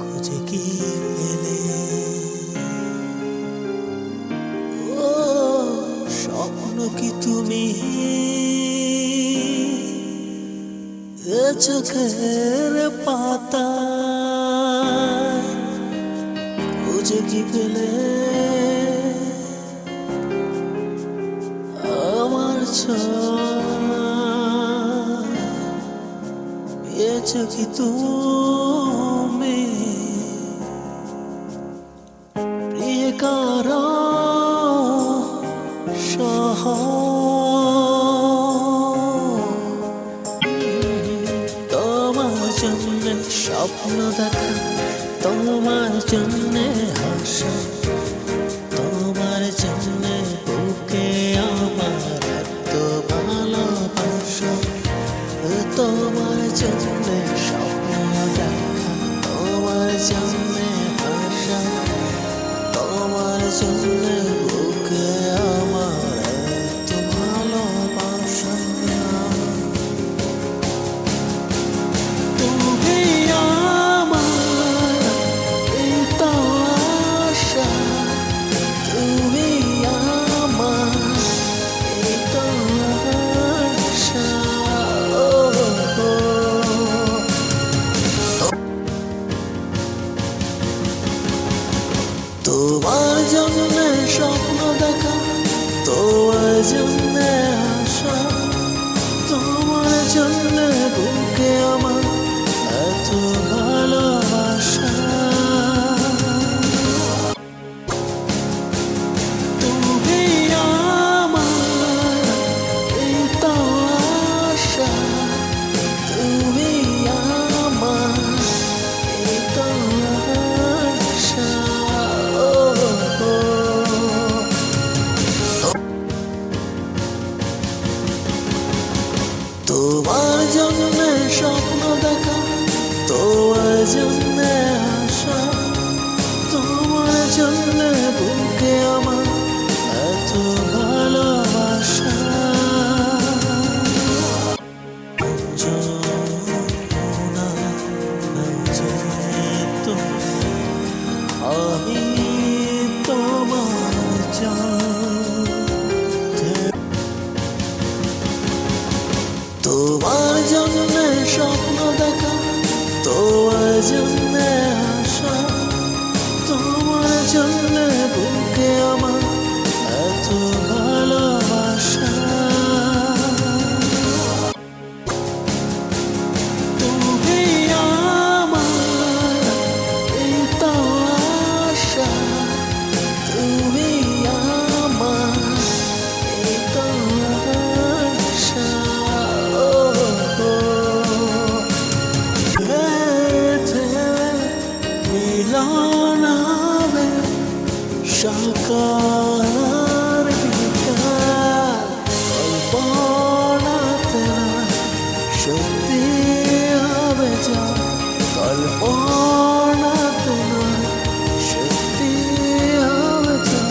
খুঁজে কি পেলে? ও স্বপ্ন কি তুমি এ চোখের পাতা খুঁজে কি পেলে? আমার পেয়েছো কি তুমি প্রিয় কারো সহ? তোমার জন্য স্বপ্ন দেখা, তোমার জন্য হাসা, তোমার জন্য বুকে আমার এত ভালোবাসা। তোমার জন্য স্বপ্ন দেখা, তোমার জন্য হাসা, তোমার জন্য বুকে আমার এত ভালোবাসা। তুমি আমার এই তো আশা, তুমি আমার এই তো আশা। তোমার জন্য স্বপ্ন দেখা, তোমার জন্য আশা, তোমার জন্য বুকে আমার এত ভালোবাসা। তুমি আমার এই তো আশা, তুমি আমার এই তো আশা। তোমার জন্য স্বপ্ন দেখা, তোমার জন্য আশা, তোমার জন্য বুকে আমার এত ভালোবাসা। আমি তোমার তোমার জন্য স্বপ্ন দেখা, তোমার জন্য আশা, তোমার জন্য বুকে আমার এত ভালোবাসা। তুমি আমার এই তো আশা, তুমি আমার এই তো আশা। মিলন হবে সকাল বিকাল, কল্পনাতে না সত্যি হবে যা, কল্পনাতে না সত্যি হবে যা।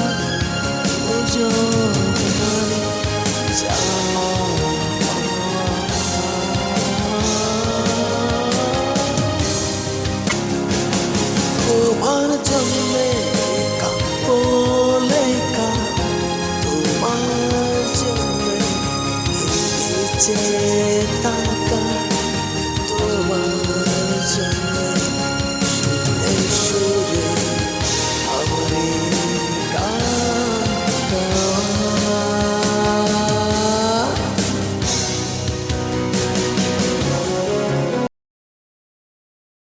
তোমার জন্য লেখা, তোমার জন্য নিচে তাকা, তোমার জন্য